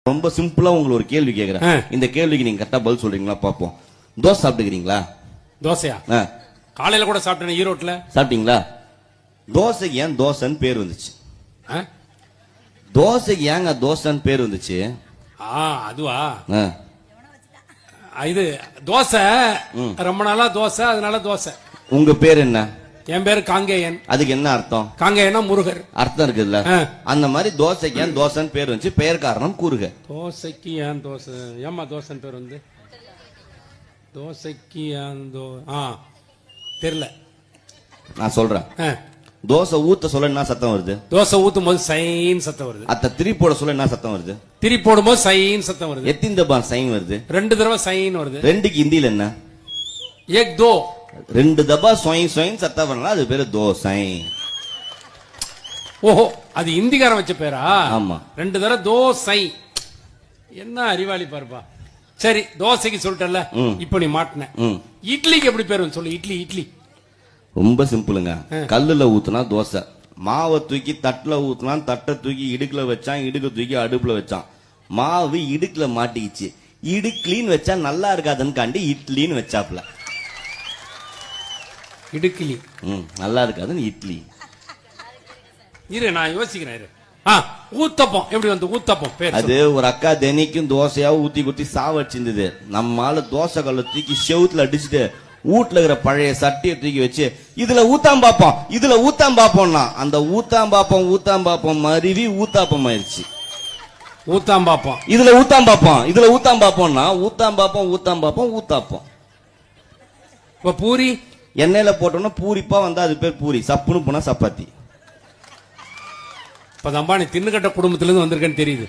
ரொம்ப சிம்பிளா உங்களுக்கு ஒரு கேள்வி கேக்குறேன். இந்த கேள்விக்கு நீங்க கரெக்டா பதில் சொல்றீங்களா பாப்போம். தோசை சாப்பிட்டுக்கிறீங்களா? தோசையா? காலையில கூட சாப்பிட்டேன் ஈரோட்ல. சாப்பிட்டீங்களா? தோசைக்கு ஏன் தோசைன்னு பேர் வந்துச்சு? தோசைக்கு ஏங்க தோசைன்னு பேர் வந்துச்சு? அதுவா? இது தோசை ரொம்ப நாளா தோசை, அதனால தோசை. உங்க பேர் என்ன? என் பேரு காங்கேயன். அதுக்கு என்ன அர்த்தம்? காங்கேயனா முருகர் அர்த்தம் இருக்குல்ல. அந்த மாதிரி தோசைக்கு ஏன் தோசைன்னு பேர் வந்துச்சு? பெயர் காரணம் கூறுக. தோசைக்கு ஏன் தோசை? ஏமா தோசைன்னு பேர் வந்து? தோசைக்கு ஏன் தெரியல. நான் சொல்றேன். தோசை ஊத்த சொல்ல என்ன சத்தம் வருது? தோசை ஊத்தும் போது சைன் சத்தம் வருது. அத்த திரி போட சொல்ல என்ன சத்தம் வருது? திரி போடும் போது சைன் சத்தம் வருது. எத்தனை தபா சைன் வருது? 2 தடவை சைன் வருது. ரெண்டுக்கு ஹிந்தில என்ன? ஏக் தோ. 2 தபா சொயின் சொயின் சத்தம் வரலாம், அது பேரு தோசை. ஓஹோ, அது இந்திக்காரன் வச்ச பேரா? ஆமா. 2 தடவை தோசை. என்ன அறிவாளி பாருப்பா. சரி, தோசைக்கு சொல்லிட்டல, இப்ப நீ மாட்டின. இட்லிக்கு எப்படி பேர் வந்து சொல்லு. இட்லி இட்லி ரொம்ப சிம்பிளுங்க. கல்லுல ஊத்துனா தோசை, மாவை தூக்கி தட்டுல ஊத்துனா தட்டை தூக்கி இடுக்குல வச்சான், இடுக்க தூக்கி அடுப்புல வச்சான். மாவு இடுக்குல மாட்டிக்கிச்சு, இடுக்லின்னு வச்சா நல்லா இருக்காதுன்னு காண்டி இட்லின்னு வச்சாப்ல. இடுக்கிலி நல்லா இருக்காதுன்னு இட்லி. இரு நான் யோசிக்கிறேன். இரு. ஊத்தப்பம் எப்படி வந்து? ஊத்தப்பம் பேர் அது ஒரு அக்கா தினைக்கும் தோசையா ஊத்தி குத்தி சாவடிச்சிருந்தது. நம்மால தோசை கல்ல தூக்கி செவுத்துல அடிச்சுட்டு வீட்டுல இருக்கிற பழைய சட்டியை தூக்கி வச்சு இதுல ஊத்தாம் பாப்போம், இதுல ஊத்தாம் பாப்போம்னா அந்த ஊத்தாம் பாப்போம் மருவி ஊத்தாப்பம் ஆயிடுச்சு. ஊத்தாம் பாப்போம், இதுல ஊத்தாம் பாப்போம், இதுல ஊத்தாம் பாப்போம்னா ஊத்தாம் பாப்போம் ஊத்தாப்பம். இப்ப பூரி எண்ணெயில போட்டோம்னா பூரிப்பா வந்தா அது பேர் பூரி, சப்புன்னு போனா சப்பாத்தி. இப்ப அம்பானி தின்னுகட்ட குடும்பத்துல இருந்து வந்திருக்கேன்னு தெரியுது.